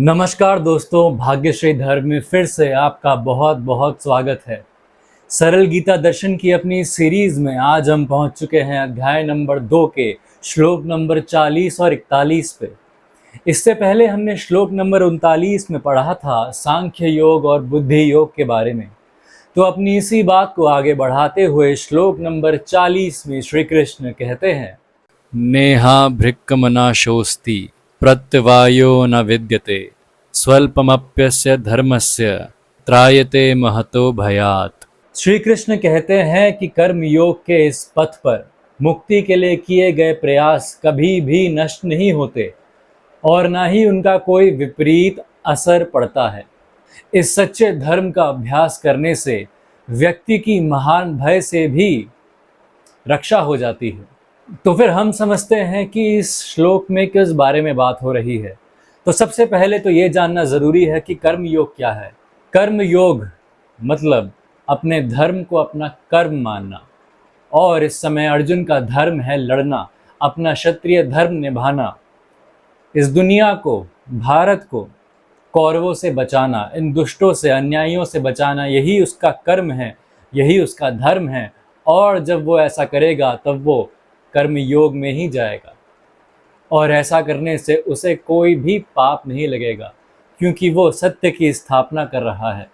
नमस्कार दोस्तों, भाग्यश्री धर्म में फिर से आपका बहुत बहुत स्वागत है। सरल गीता दर्शन की अपनी सीरीज में आज हम पहुंच चुके हैं अध्याय नंबर 2 के श्लोक नंबर 40 और 41 पे। इससे पहले हमने श्लोक नंबर 39 में पढ़ा था सांख्य योग और बुद्धि योग के बारे में। तो अपनी इसी बात को आगे बढ़ाते हुए श्लोक नंबर 40 में श्री कृष्ण कहते हैं, नेहा भृक्कमनाशोस्ति प्रत्यवायो न विद्यते स्वल्पमप्यस्य धर्मस्य त्रायते महतो भयात्। श्री कृष्ण कहते हैं कि कर्म योग के इस पथ पर मुक्ति के लिए किए गए प्रयास कभी भी नष्ट नहीं होते और ना ही उनका कोई विपरीत असर पड़ता है। इस सच्चे धर्म का अभ्यास करने से व्यक्ति की महान भय से भी रक्षा हो जाती है। तो फिर हम समझते हैं कि इस श्लोक में किस बारे में बात हो रही है। तो सबसे पहले तो ये जानना जरूरी है कि कर्म योग क्या है। कर्म योग मतलब अपने धर्म को अपना कर्म मानना, और इस समय अर्जुन का धर्म है लड़ना, अपना क्षत्रिय धर्म निभाना, इस दुनिया को, भारत को कौरवों से बचाना, इन दुष्टों से, अन्यायियों से बचाना, यही उसका कर्म है, यही उसका धर्म है। और जब वो ऐसा करेगा तब वो कर्म योग में ही जाएगा, और ऐसा करने से उसे कोई भी पाप नहीं लगेगा, क्योंकि वो सत्य की स्थापना कर रहा है।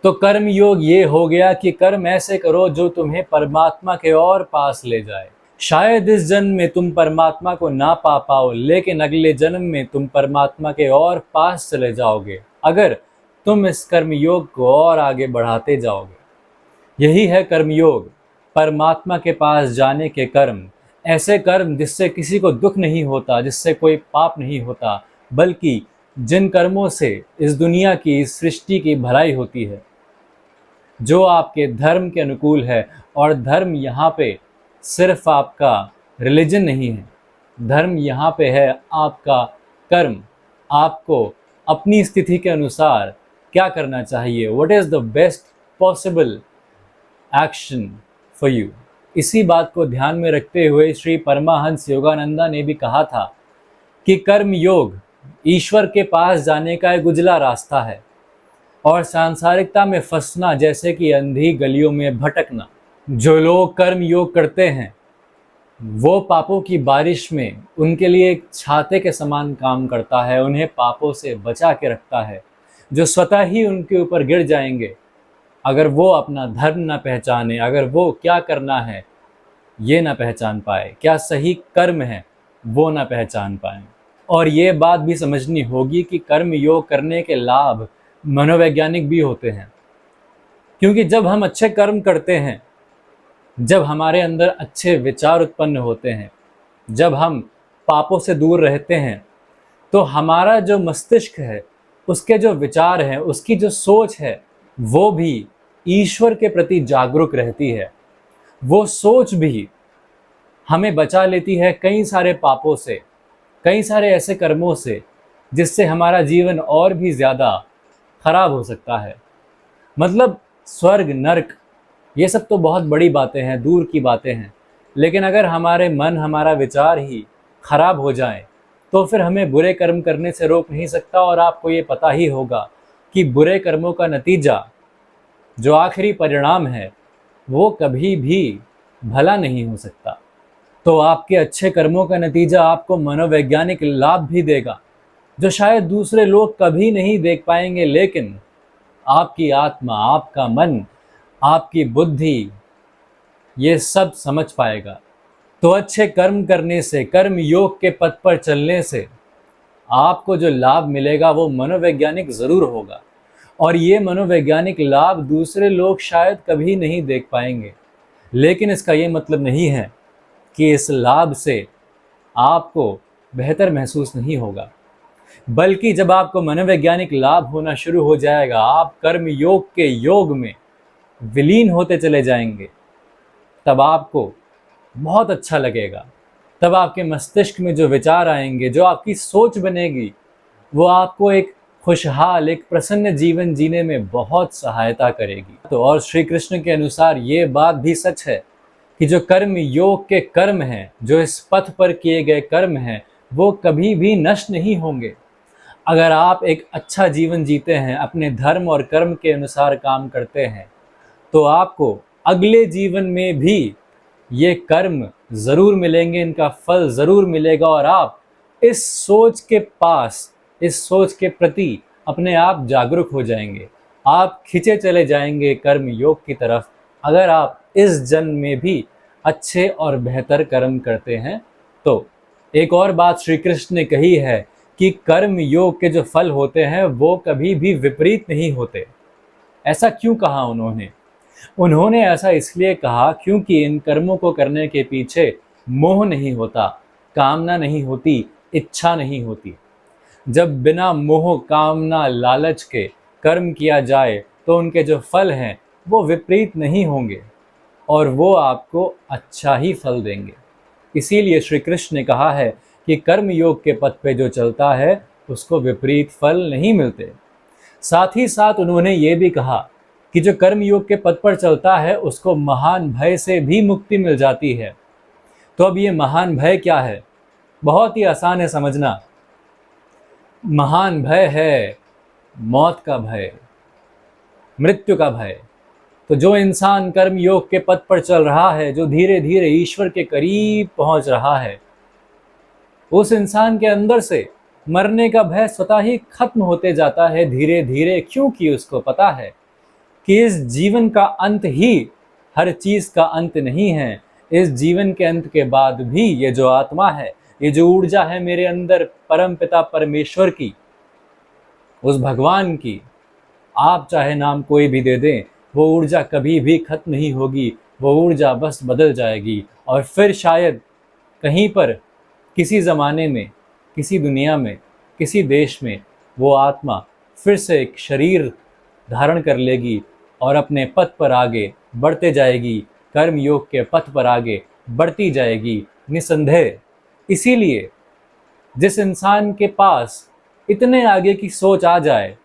तो कर्म योग ये हो गया कि कर्म ऐसे करो जो तुम्हें परमात्मा के और पास ले जाए। शायद इस जन्म में तुम परमात्मा को ना पा पाओ, लेकिन अगले जन्म में तुम परमात्मा के और पास चले जाओगे अगर तुम इस कर्म योग को और आगे बढ़ाते जाओगे। यही है कर्म योग, परमात्मा के पास जाने के कर्म। ऐसे कर्म जिससे किसी को दुख नहीं होता, जिससे कोई पाप नहीं होता, बल्कि जिन कर्मों से इस दुनिया की, इस सृष्टि की भलाई होती है, जो आपके धर्म के अनुकूल है। और धर्म यहाँ पे सिर्फ आपका रिलीजन नहीं है, धर्म यहाँ पे है आपका कर्म। आपको अपनी स्थिति के अनुसार क्या करना चाहिए, what is the best possible action for you. इसी बात को ध्यान में रखते हुए श्री परमाहंस योगानंदा ने भी कहा था कि कर्म योग ईश्वर के पास जाने का एक उजला रास्ता है, और सांसारिकता में फंसना जैसे कि अंधी गलियों में भटकना। जो लोग कर्म योग करते हैं वो पापों की बारिश में उनके लिए एक छाते के समान काम करता है, उन्हें पापों से बचा के रखता है, जो स्वतः ही उनके ऊपर गिर जाएंगे अगर वो अपना धर्म ना पहचाने, अगर वो क्या करना है ये ना पहचान पाए, क्या सही कर्म है वो ना पहचान पाए। और ये बात भी समझनी होगी कि कर्म योग करने के लाभ मनोवैज्ञानिक भी होते हैं, क्योंकि जब हम अच्छे कर्म करते हैं, जब हमारे अंदर अच्छे विचार उत्पन्न होते हैं, जब हम पापों से दूर रहते हैं, तो हमारा जो मस्तिष्क है, उसके जो विचार हैं, उसकी जो सोच है, वो भी ईश्वर के प्रति जागरूक रहती है। वो सोच भी हमें बचा लेती है कई सारे पापों से, कई सारे ऐसे कर्मों से जिससे हमारा जीवन और भी ज़्यादा खराब हो सकता है। मतलब स्वर्ग, नरक, ये सब तो बहुत बड़ी बातें हैं, दूर की बातें हैं, लेकिन अगर हमारे मन, हमारा विचार ही खराब हो जाए तो फिर हमें बुरे कर्म करने से रोक नहीं सकता। और आपको ये पता ही होगा कि बुरे कर्मों का नतीजा, जो आखिरी परिणाम है, वो कभी भी भला नहीं हो सकता। तो आपके अच्छे कर्मों का नतीजा आपको मनोवैज्ञानिक लाभ भी देगा, जो शायद दूसरे लोग कभी नहीं देख पाएंगे, लेकिन आपकी आत्मा, आपका मन, आपकी बुद्धि ये सब समझ पाएगा। तो अच्छे कर्म करने से, कर्म योग के पथ पर चलने से आपको जो लाभ मिलेगा वो मनोवैज्ञानिक ज़रूर होगा, और ये मनोवैज्ञानिक लाभ दूसरे लोग शायद कभी नहीं देख पाएंगे। लेकिन इसका ये मतलब नहीं है कि इस लाभ से आपको बेहतर महसूस नहीं होगा, बल्कि जब आपको मनोवैज्ञानिक लाभ होना शुरू हो जाएगा, आप कर्म योग के योग में विलीन होते चले जाएंगे, तब आपको बहुत अच्छा लगेगा। तब आपके मस्तिष्क में जो विचार आएंगे, जो आपकी सोच बनेगी, वो आपको एक खुशहाल, एक प्रसन्न जीवन जीने में बहुत सहायता करेगी। तो और श्री कृष्ण के अनुसार ये बात भी सच है कि जो कर्म योग के कर्म हैं, जो इस पथ पर किए गए कर्म हैं, वो कभी भी नष्ट नहीं होंगे। अगर आप एक अच्छा जीवन जीते हैं, अपने धर्म और कर्म के अनुसार काम करते हैं, तो आपको अगले जीवन में भी ये कर्म ज़रूर मिलेंगे, इनका फल ज़रूर मिलेगा। और आप इस सोच के पास, इस सोच के प्रति अपने आप जागरूक हो जाएंगे। आप खिंचे चले जाएंगे कर्म योग की तरफ, अगर आप इस जन्म में भी अच्छे और बेहतर कर्म करते हैं तो। एक और बात श्री कृष्ण ने कही है कि कर्म योग के जो फल होते हैं वो कभी भी विपरीत नहीं होते। ऐसा क्यों कहा उन्होंने? उन्होंने ऐसा इसलिए कहा क्योंकि इन कर्मों को करने के पीछे मोह नहीं होता, कामना नहीं होती, इच्छा नहीं होती। जब बिना मोह, कामना, लालच के कर्म किया जाए तो उनके जो फल हैं वो विपरीत नहीं होंगे और वो आपको अच्छा ही फल देंगे। इसीलिए श्री कृष्ण ने कहा है कि कर्म योग के पथ पे जो चलता है उसको विपरीत फल नहीं मिलते। साथ ही साथ उन्होंने ये भी कहा कि जो कर्म योग के पथ पर चलता है उसको महान भय से भी मुक्ति मिल जाती है। तो अब ये महान भय क्या है? बहुत ही आसान है समझना। महान भय है मौत का भय, मृत्यु का भय। तो जो इंसान कर्म योग के पथ पर चल रहा है, जो धीरे धीरे ईश्वर के करीब पहुंच रहा है, उस इंसान के अंदर से मरने का भय स्वतः ही खत्म होते जाता है धीरे धीरे, क्योंकि उसको पता है कि इस जीवन का अंत ही हर चीज का अंत नहीं है। इस जीवन के अंत के बाद भी ये जो आत्मा है, ये जो ऊर्जा है मेरे अंदर परम पिता परमेश्वर की, उस भगवान की, आप चाहे नाम कोई भी दे दें, वो ऊर्जा कभी भी खत्म नहीं होगी। वो ऊर्जा बस बदल जाएगी और फिर शायद कहीं पर, किसी ज़माने में, किसी दुनिया में, किसी देश में वो आत्मा फिर से एक शरीर धारण कर लेगी और अपने पथ पर आगे बढ़ते जाएगी, कर्म योग के पथ पर आगे बढ़ती जाएगी निसंदेह। इसीलिए जिस इंसान के पास इतने आगे की सोच आ जाए,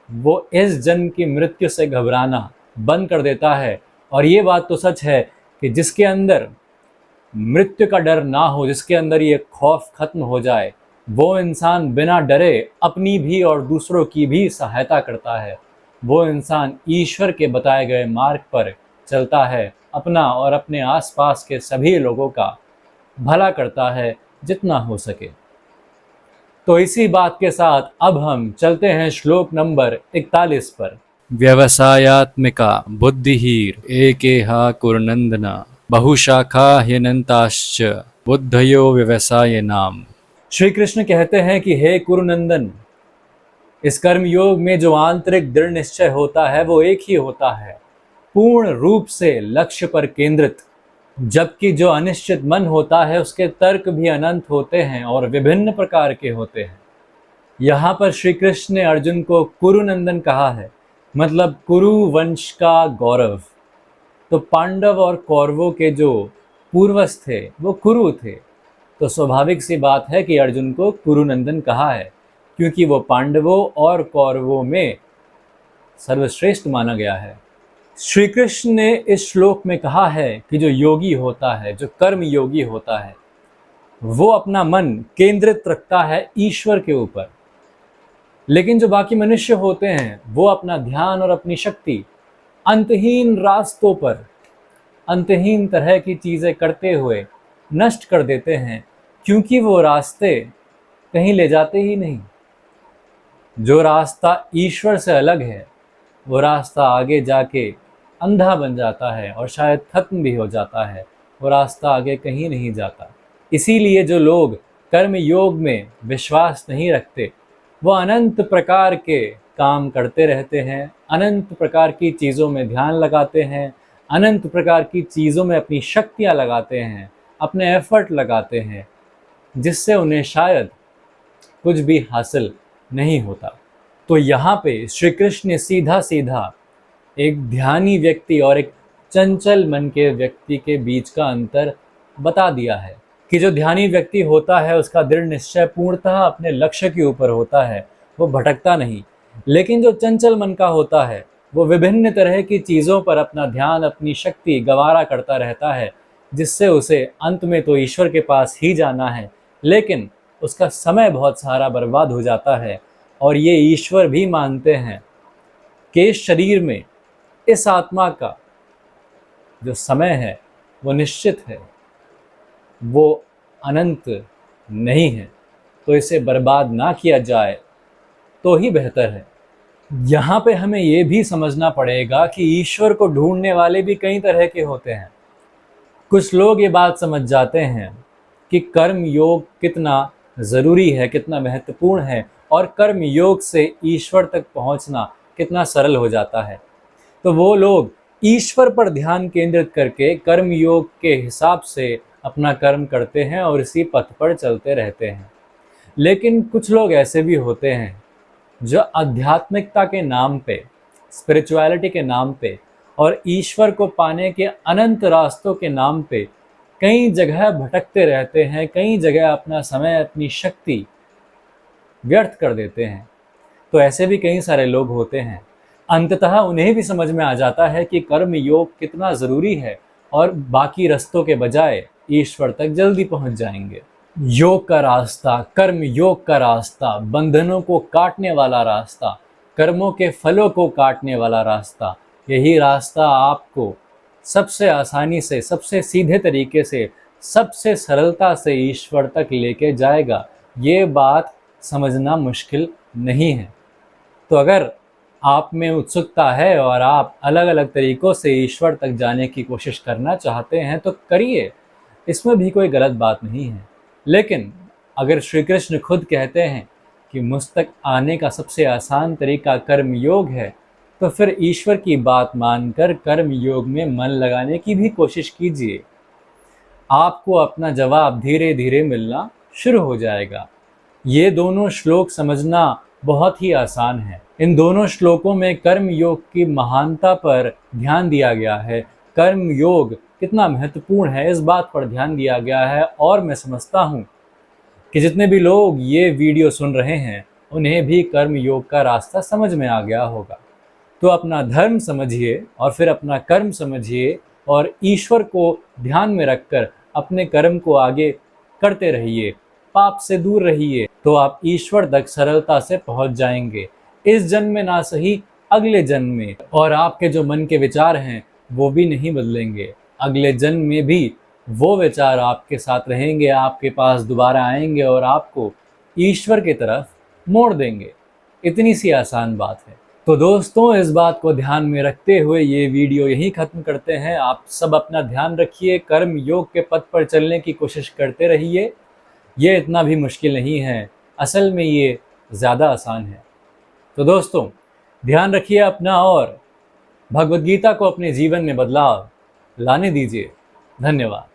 वो इस जन्म की मृत्यु से घबराना बंद कर देता है। और ये बात तो सच है कि जिसके अंदर मृत्यु का डर ना हो, जिसके अंदर ये खौफ खत्म हो जाए, वो इंसान बिना डरे अपनी भी और दूसरों की भी सहायता करता है। वो इंसान ईश्वर के बताए गए मार्ग पर चलता है, अपना और अपने आसपास के सभी लोगों का भला करता है जितना हो सके। तो इसी बात के साथ अब हम चलते हैं श्लोक नंबर 41 पर। व्यवसायात्मिका बुद्धिहीर एकेहा कुरनंदना बहुशाखा ह्यनंताश्च बुद्धयो व्यवसाय नाम। श्री कृष्ण कहते हैं कि हे कुरुनंदन, इस कर्म योग में जो आंतरिक दृढ़ निश्चय होता है वो एक ही होता है, पूर्ण रूप से लक्ष्य पर केंद्रित। जबकि जो अनिश्चित मन होता है उसके तर्क भी अनंत होते हैं और विभिन्न प्रकार के होते हैं। यहाँ पर श्री कृष्ण ने अर्जुन को कुरुनंदन कहा है, मतलब कुरु वंश का गौरव। तो पांडव और कौरवों के जो पूर्वज थे वो कुरु थे, तो स्वाभाविक सी बात है कि अर्जुन को कुरुनंदन कहा है, क्योंकि वो पांडवों और कौरवों में सर्वश्रेष्ठ माना गया है। श्री कृष्ण ने इस श्लोक में कहा है कि जो योगी होता है, जो कर्म योगी होता है, वो अपना मन केंद्रित रखता है ईश्वर के ऊपर। लेकिन जो बाकी मनुष्य होते हैं वो अपना ध्यान और अपनी शक्ति अंतहीन रास्तों पर, अंतहीन तरह की चीज़ें करते हुए नष्ट कर देते हैं, क्योंकि वो रास्ते कहीं ले जाते ही नहीं। जो रास्ता ईश्वर से अलग है वो रास्ता आगे जाके अंधा बन जाता है और शायद खत्म भी हो जाता है, वो रास्ता आगे कहीं नहीं जाता। इसीलिए जो लोग कर्म योग में विश्वास नहीं रखते वो अनंत प्रकार के काम करते रहते हैं, अनंत प्रकार की चीज़ों में ध्यान लगाते हैं, अनंत प्रकार की चीज़ों में अपनी शक्तियाँ लगाते हैं, अपने एफर्ट लगाते हैं, जिससे उन्हें शायद कुछ भी हासिल नहीं होता। तो यहाँ पे श्री कृष्ण ने सीधा सीधा एक ध्यानी व्यक्ति और एक चंचल मन के व्यक्ति के बीच का अंतर बता दिया है कि जो ध्यानी व्यक्ति होता है उसका दृढ़ निश्चय पूर्णतः अपने लक्ष्य के ऊपर होता है, वो भटकता नहीं। लेकिन जो चंचल मन का होता है वो विभिन्न तरह की चीज़ों पर अपना ध्यान, अपनी शक्ति गंवारा करता रहता है, जिससे उसे अंत में तो ईश्वर के पास ही जाना है, लेकिन उसका समय बहुत सारा बर्बाद हो जाता है। और ये ईश्वर भी मानते हैं कि इस शरीर में इस आत्मा का जो समय है वो निश्चित है, वो अनंत नहीं है, तो इसे बर्बाद ना किया जाए तो ही बेहतर है। यहाँ पे हमें ये भी समझना पड़ेगा कि ईश्वर को ढूंढने वाले भी कई तरह के होते हैं। कुछ लोग ये बात समझ जाते हैं कि कर्म योग कितना ज़रूरी है, कितना महत्वपूर्ण है, और कर्म योग से ईश्वर तक पहुँचना कितना सरल हो जाता है। तो वो लोग ईश्वर पर ध्यान केंद्रित करके कर्म योग के हिसाब से अपना कर्म करते हैं और इसी पथ पर चलते रहते हैं। लेकिन कुछ लोग ऐसे भी होते हैं जो आध्यात्मिकता के नाम पे, स्पिरिचुअलिटी के नाम पे और ईश्वर को पाने के अनंत रास्तों के नाम पे कई जगह भटकते रहते हैं, कई जगह अपना समय, अपनी शक्ति व्यर्थ कर देते हैं। तो ऐसे भी कई सारे लोग होते हैं। अंततः उन्हें भी समझ में आ जाता है कि कर्म योग कितना ज़रूरी है और बाकी रास्तों के बजाय ईश्वर तक जल्दी पहुंच जाएंगे। योग का रास्ता, कर्म योग का रास्ता, बंधनों को काटने वाला रास्ता, कर्मों के फलों को काटने वाला रास्ता, यही रास्ता आपको सबसे आसानी से, सबसे सीधे तरीके से, सबसे सरलता से ईश्वर तक लेके जाएगा। ये बात समझना मुश्किल नहीं है। तो अगर आप में उत्सुकता है और आप अलग अलग तरीक़ों से ईश्वर तक जाने की कोशिश करना चाहते हैं तो करिए, इसमें भी कोई गलत बात नहीं है। लेकिन अगर श्री कृष्ण खुद कहते हैं कि मुझ तक आने का सबसे आसान तरीका कर्म योग है, तो फिर ईश्वर की बात मानकर कर्म योग में मन लगाने की भी कोशिश कीजिए। आपको अपना जवाब धीरे धीरे मिलना शुरू हो जाएगा। ये दोनों श्लोक समझना बहुत ही आसान है। इन दोनों श्लोकों में कर्म योग की महानता पर ध्यान दिया गया है, कर्म योग कितना महत्वपूर्ण है इस बात पर ध्यान दिया गया है। और मैं समझता हूँ कि जितने भी लोग ये वीडियो सुन रहे हैं उन्हें भी कर्म योग का रास्ता समझ में आ गया होगा। तो अपना धर्म समझिए और फिर अपना कर्म समझिए और ईश्वर को ध्यान में रखकर अपने कर्म को आगे करते रहिए, पाप से दूर रहिए, तो आप ईश्वर तक सरलता से पहुंच जाएंगे। इस जन्म में ना सही, अगले जन्म में। और आपके जो मन के विचार हैं वो भी नहीं बदलेंगे। अगले जन्म में भी वो विचार आपके साथ रहेंगे, आपके पास दोबारा आएंगे और आपको ईश्वर की तरफ मोड़ देंगे। इतनी सी आसान बात है। तो दोस्तों, इस बात को ध्यान में रखते हुए ये वीडियो यहीं ख़त्म करते हैं। आप सब अपना ध्यान रखिए, कर्म योग के पथ पर चलने की कोशिश करते रहिए। ये इतना भी मुश्किल नहीं है, असल में ये ज़्यादा आसान है। तो दोस्तों, ध्यान रखिए अपना और भगवद गीता को अपने जीवन में बदलाव लाने दीजिए। धन्यवाद।